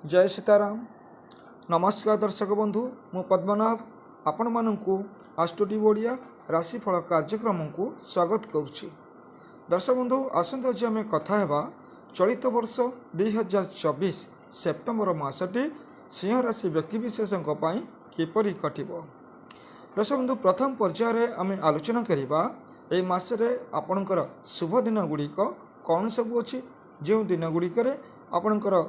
जय सीताराम। नमस्कार दर्शक बंधु, मु पद्मनाभ आपण मानू आस्ट्रोटिव ओडिया राशिफल कार्यक्रम को स्वागत करुच्ची। दर्शक बंधु आसंता आज आम कथा हेबा चलित वर्ष 2024 सेप्टेम्बर मासटी सिंह राशि व्यक्तिविशेष किपरि कटिब। दर्शक बंधु प्रथम पर्यायर आम आलोचना करवा ए मासरे आपणकर शुभ दिन गुड़िक कौन सब अच्छी, जो दिन गुड़िक आपणकर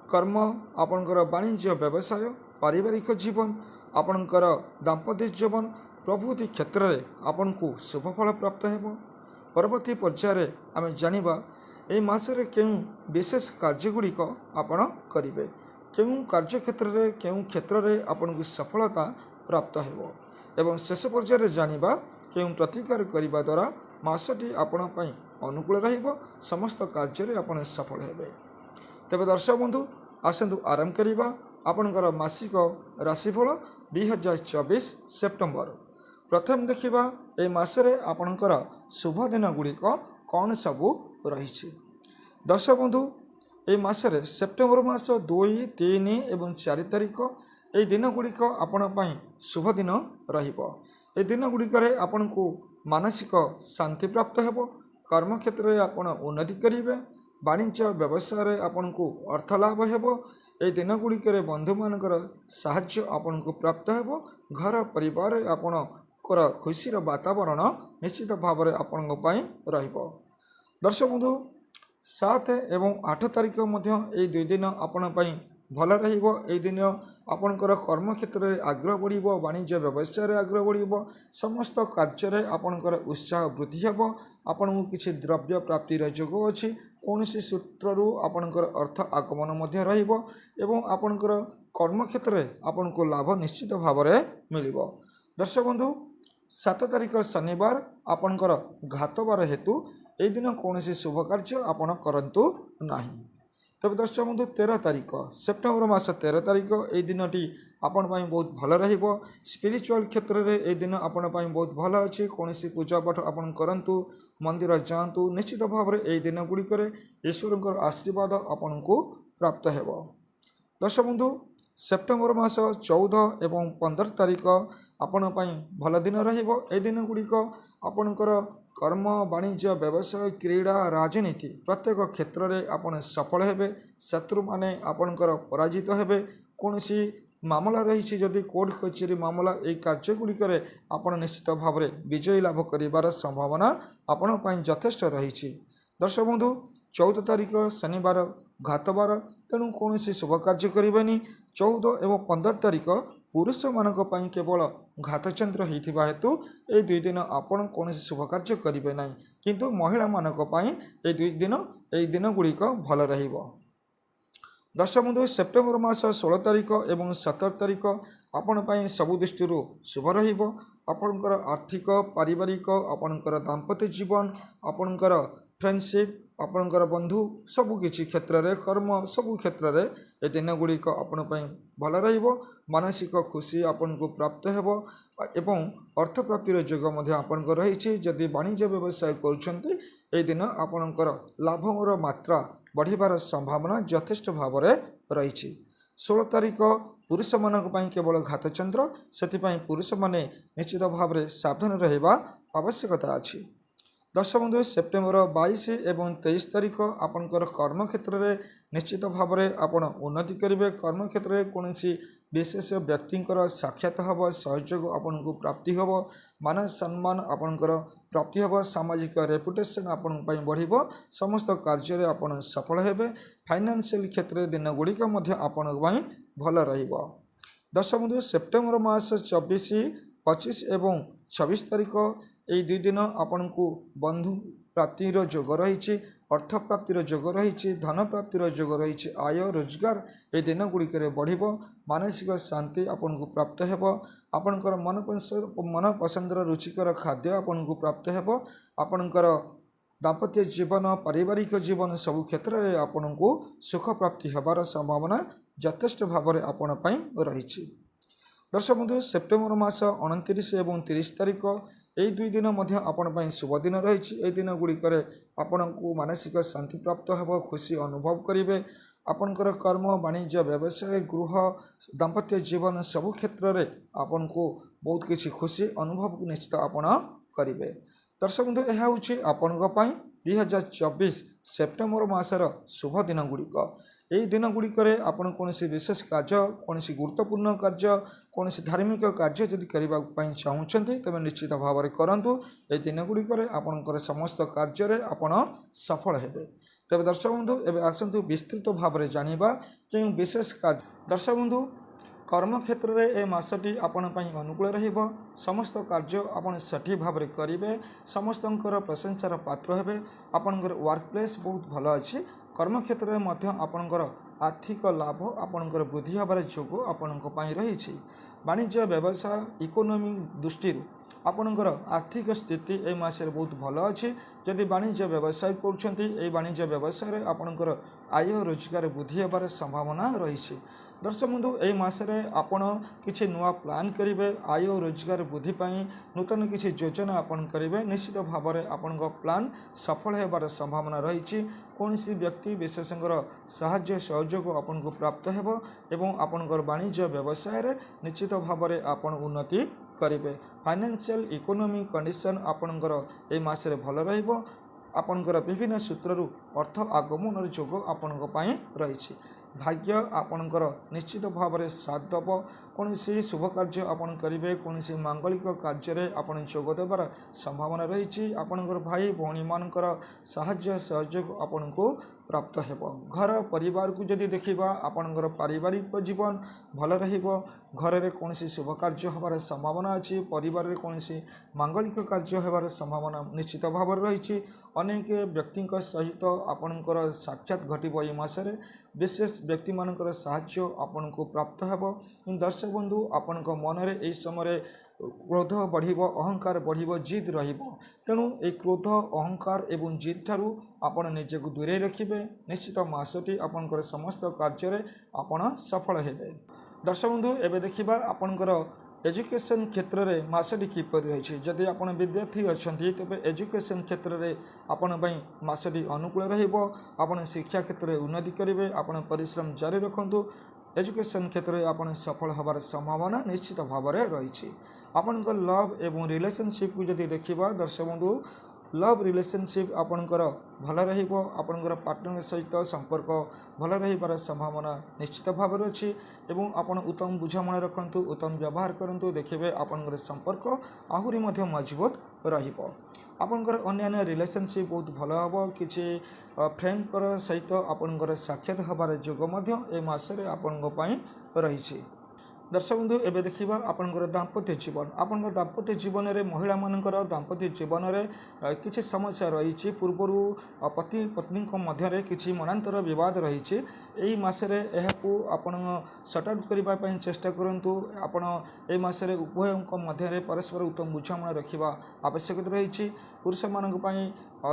कर्म, आपणकर वाणिज्य व्यवसाय, पारिवारिक जीवन, आपणकर दाम्पत्य जीवन प्रभृति क्षेत्र में आपण को शुभफल प्राप्त हो। परवर्ती पर्यायर आम जानिबा ए मासरे केउ विशेष कार्यगुड़िक आपण करिवे, केउ कार्यक्षेत्र में केउ क्षेत्र में आपण को सफलता प्राप्त हो। एवं शेष पर्यायर जानिबा केउ प्रतिकार करने द्वारा मासटी आपण पई अनुकूल रहिबो, समस्त कार्य में आपण सफल हेबे। तेबे दर्शक बंधु आसतु आरंभ करवा आपणकर मासिक राशिफल 2024 सेप्टेम्बर। प्रथम देखिबा ए मासरे आपणकर शुभ दिन गुड़िक कौन सबू रही। दर्शक बंधु ए मासरे सेप्टेम्बर मास 2, 3 एवं 4 तारिख ए दिन गुड़िक आपण पई शुभ दिन रहिबो। ए दिन गुड़िक आपण को मानसिक शांति प्राप्त हेबो, कर्म क्षेत्र में आपण उन्नति करिवे, वाणिज्य व्यवसाय आपन को अर्थ लाभ हेबो। ए दिन गुड़िक बंधु मानकर साहाय्य आपन को प्राप्त हेबो। घर परिवार आपणकर खुशीर वातावरण निश्चित भाव में आपण रहिबो। दर्शक बंधु 7 एवं 8 तारिख मध्य ए दुई दिन आपण भल रहिबो। ए दिन आपणकर कर्म क्षेत्र में आग्रह बढ़िबो, वाणिज्य व्यवसाय आग्रह बढ़िबो, समस्त कार्य में आपणकर उत्साह वृद्धि हेबो। आपन को किछि द्रव्य प्राप्तिर योग अछि, कौनसी सूत्रु आपणकर अर्थ आगमन मध्य रहिबो एवं आपणकर कर्म क्षेत्र में आपन को लाभ निश्चित भाव में मिलिबो। दर्शक बंधु 7 तारिख शनिवार आपणकर घातबार हेतु ए दिन कौनसी शुभ कार्य आपण करंतु नाही। तब दर्शक बंधु 13 तारिख सेप्टेम्बर मास 13 तारिख ए दिनटी आपण बहुत भल रहिबो। स्पिरिचुअल क्षेत्र में ए दिन आपण बहुत भल अच्छी, कौन पूजा पाठ आपण करंतु, मंदिर जातु, निश्चित भाव में ए दिन गुड़िक ईश्वर आशीर्वाद आपण को प्राप्त हेबो। दर्शक बंधु सेप्टेम्बर मास 14 एवं 15 तारिख आपण भल दिन रहिबो। ए दिन गुड़िक आपणकर कर्म, वाणिज्य व्यवसाय, क्रीड़ा, राजनीति प्रत्येक क्षेत्र में आपण सफल हेबे। शत्रु माने आपणकर पराजित हेबे। कौनसी मामला रही जदि कोर्ट कचेरी मामला ए कार्य गुड़िक आपण निश्चित भाव में विजय लाभ करिवार संभावना आपण यथेष्ट रही। दर्शक बंधु 14 तारिख शनिवार घातबार, तेणु कौन शुभ कार्य करें। 14 एवं 15 तारिख पुरुष मानक केवल घातचंद्र होता हेतु ए दुई दिन आपण कौन शुभ कार्य करेंगे ना, किंतु महिला मानक ए दिन गुड़िक भल रहिबो। दर्शक बंधु सेप्टेम्बर मास 16 तारिख एवं 17 तारिख आपण सबु दृष्टि शुभ रहिबो। आपणकर आर्थिक, पारिवारिक, आपणकर दाम्पत्य जीवन, आपणकर फ्रेंडशिप, आपणकर बंधु सबु किछि क्षेत्र में, कर्म सबु क्षेत्र में ए दिन गुड़िक आपण भल रहिबो। मानसिक खुशी आपन को प्राप्त हेबो एवं अर्थ प्राप्तिर योग मध्य आपणकर रही। जदि वाणिज्य व्यवसाय करुछंती ए दिन आपणकर लाभर मात्रा बढ़िबार संभावना यथेष्ट भाव में रही। 16 तारिख पुरुष मानक केवल घातचंद्र, से पुरुष माने निश्चित भाव में सावधान रहिबा आवश्यकता अछि। दर्शक बंधु सेप्टेम्बर 22 एवं 23 तारिख आपणकर कर्म क्षेत्र में निश्चित भाव में आपण उन्नति करेंगे। कर्म क्षेत्र में कौन विशेष व्यक्तिंकर साक्षात हम, सहयोग आपण को प्राप्ति हम, मान सम्मान आपणकर प्राप्ति हम, सामाजिक रेपुटेशन आपण बढ़िबो, समस्त कार्य आपण सफल हेबे। फाइनेंशियल क्षेत्र दिन गुड़िक आपण भल रहिबो। दर्शक बंधु सेप्टेम्बर मास 24, 25 एवं 26 तारिख এই দুই দিন आपण को बंधु प्राप्तिर योग रही, अर्थ प्राप्तिर योग रही, धन प्राप्तिर योग रही, आय रोजगार ए दिन गुड़िक बढ़िबो। मानसिक शांति आपण को प्राप्त हेबो। आपणकर मन पसंदर रुचिकर खाद्य आपण को प्राप्त हेबो। आपणकर दाम्पत्य जीवन, पारिवारिक जीवन सबु क्षेत्र में आपण को सुख प्राप्ति हेबार संभावना यथेष्ट भाव में आपण रही। दर्शक बंधु सेप्टेम्बर मास 29 एवं 30 तारिख এই দুই দিন মধ্যে আপন ପାଇଁ শুভ দিন রয়েছে। এই দিন গুড়িকরে আপনার মানসিক শান্তি প্রাপ্ত হব, খুশি অনুভব করবে। आपणकर कर्म वाणिज्य व्यवसाय गृह दाम्पत्य जीवन सबु क्षेत्र में आपन को बहुत किसी खुशी अनुभव निश्चित आपण करेंगे। दर्शक बंधु यह हूँ आपण 2024 सेप्टेम्बर मासर शुभ दिन गुड़िक यही दिन गुड़िक आपड़ कौन विशेष कार्य कौन गुरुत्वपूर्ण कार्य कौन धार्मिक कार्य जदि करने चाहते तेज निश्चित भाव में करूँ। ये दिन गुड़िक आपणकर समस्त कार्य आपण सफल हेबे। तेज दर्शक बंधु एवं आसतु विस्तृत भाव में जाना कि विशेष कार्य। दर्शक बंधु कर्म क्षेत्र में ए मासटी आपण अनुकूल रहिबो। समस्त कार्य आपण सठिक भाव में करेंगे। समस्तंकर प्रशंसार पात्र हेबे। आपणकर वर्क प्लेस बहुत भल अच्छी। कर्म क्षेत्र में मध्य आपणकर आर्थिक लाभ आपणकर वृद्धि होबार जोग आपणक पई रही। वाणिज्य व्यवसाय इकोनॉमी दृष्टि आपणकर आर्थिक स्थिति ए मासरे बहुत भल अच्छी। जदि वाणिज्य व्यवसाय कर वाणिज्य व्यवसाय आपणकर आय रोजगार वृद्धि होबार संभावना रही। दर्शक बंधु यही मसरे आपण किसी नुआ प्लान करेंगे। आय रोजगार वृद्धि नूतन किसी योजना आपन करेंगे। निश्चित भाव में आपण प्लान सफल होबार संभावना रही। कौन व्यक्ति विशेषज्ञर साहाय्य सहयोग आपन को प्राप्त हेबो एवं आपणकर वाणिज्य व्यवसाय निश्चित भाव में आपण उन्नति करेंगे। फाइनेंशियल इकोनॉमिक कंडीशन आपणकर ए मासरे भल रहिबो। आपणकर विभिन्न सूत्रु अर्थ आगमन जोग आपणक पई रही। भाग्य आपणकर निश्चित भाव में साथ दब। कौन शुभ कार्य आपन करेंगे। कौन मांगलिक कार्य आपन जोग देवार संभावना रही। आपणकर भाई भौणी मानकर साहाय्य सहयोग आपन को प्राप्त हेबो। घर परिवार को जदि देखिबा आपणकर पारिवारिक जीवन भल रहिबो। घर में कौन शुभ कार्य होबार संभावना अच्छी। परिवार में कौन मांगलिक कार्य होबार संभावना निश्चित भाव रही। अनेक व्यक्ति सहित आपणकर साक्षात घटिबो। ए मासरे विशेष व्यक्ति मानकर साहाय्य आपन को प्राप्त हेबो। दर्शक बंधु आपण मन में यही समय क्रोध बढ़िबो अहंकार बढ़िबो जिद रहिबो। तेणु ये क्रोध अहंकार एवं जिद ठारू आपण निजे को दूरे रखिबे। निश्चित मासटी आपणकर समस्त कार्य आपण सफल हेबे। दर्शक बंधु एबे देखिबा आपणकर एजुकेशन क्षेत्र में मासटी किपर रही। जदि आप विद्यार्थी अच्छा तेज एजुकेशन क्षेत्र में आपण मासटी अनुकूल रहिबो। आपण शिक्षा क्षेत्र में उन्नति करेंगे। आपण परिश्रम जारी रखु। एजुकेशन क्षेत्र में आपण सफल होबार संभावना निश्चित भाव में रही। आपणकर लव एवं रिलेशनशिप को जदि देखिबा दर्शक बंधु लव रिलेशनशिप आपणकर भल रहिबो। आपणकर पार्टनर सहित संपर्क भल रहिबार संभावना निश्चित भाव में अच्छी। एवं आपण उत्तम बुझामणा रखु उत्तम व्यवहार करंतु देखिबे आपणकर संपर्क आहुरी मध्य मजबूत रहिबो। आपणकर अन्य रिलेशनशिप बहुत भल हम। किसी फ्रेंडकर सहित आपणकर साक्षात होबार जोग मध्य ए मासरे आपणक पई रही। दर्शक बंधु एबे देखिबा आपणकर दाम्पत्य जीवन। आपणकर दाम्पत्य जीवन में महिला मानकर दाम्पत्य जीवन में किसी समस्या रही। पूर्वर पति पत्नी मध्य किसी मनांतर विवाद रही। यही मसरे आपण सॉर्ट आउट करने चेष्टा करूँ। आपण ए मसरे उभयों मध्य परस्पर उत्तम बुझामणा रखा आवश्यकता रही। पुरुष मानक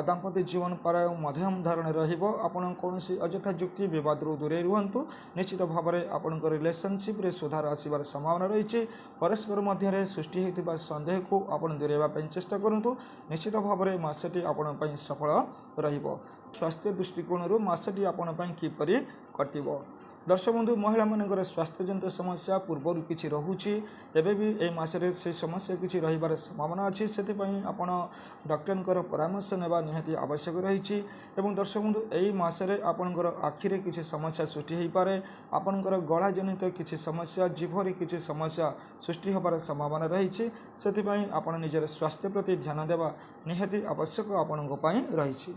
दाम्पत्य जीवन प्राय मध्यम धारण रहिबो। आपण कौन अଯଥା युक्ति विवाद दूरे रुहतु। निश्चित भाव में आपणकर रिलेशनशिप रे सुधार आसबार संभावना रही। परस्पर मध्य सृष्टि होता सन्देह को आपण दूरेवाई चेष्टा करूँ। निश्चित भाव में मासटी आपण सफल रहिबो। स्वास्थ्य दृष्टिकोण मासटी आपण किपरि कटिबो। दर्शक बंधु महिला मानकर स्वास्थ्य जनित समस्या पूर्वर किसी रोचे एवं भी ए मसरे से समस्या किसी रहिबार संभावना अच्छी। से आपण डॉक्टर परामर्श नेबा निहाती आवश्यक रही। एवं दर्शक बंधु यही मसरे आपणकर आखिरे किसी समस्या सृष्टि हो पारे। आपणकर गला जनित किसी समस्या जीभर किसी समस्या सृष्टि होबार संभावना रही। से आपण निजर स्वास्थ्य प्रति ध्यान देवा निहाती आवश्यक आपणक पई रही।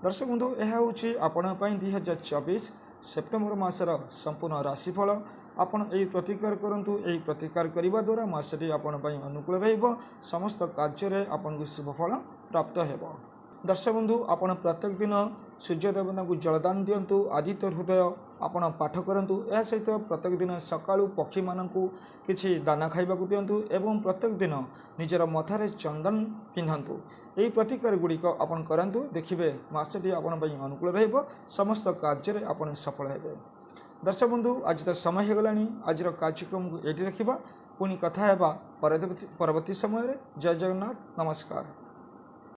दर्शक बंधु यह हूँ आपण 2024 सेप्टेम्बर मासर संपूर्ण राशिफल। आपण यही प्रतिकार करूँ। यही प्रतिकार करने द्वारा मासटी आपण अनुकूल रहिबो। समस्त कार्य आपन को शुभफल प्राप्त हेबो। दर्शक बंधु आपण प्रत्येक दिन सूर्य देवता को जलदान दिंतु। आदित्य हृदय आपण पाठ करूँ। यह सहित प्रत्येक दिन सकाळु पक्षी मानू किसी दाना खाइबाकू दिंतु एवं प्रत्येक दिन निजर मथारे चंदन पिंधतु। यही प्रतिकार गुड़िक आपण करंतु। देखिबे मासटी आपण अनुकूल रहिबो। समस्त कार्य आपण सफल हेबे। दर्शक बंधु आज तो समय हो गलानी। आज कार्यक्रम को ये रखा पुणी कथा हेबा परवर्ती समय। जय जगन्नाथ। नमस्कार।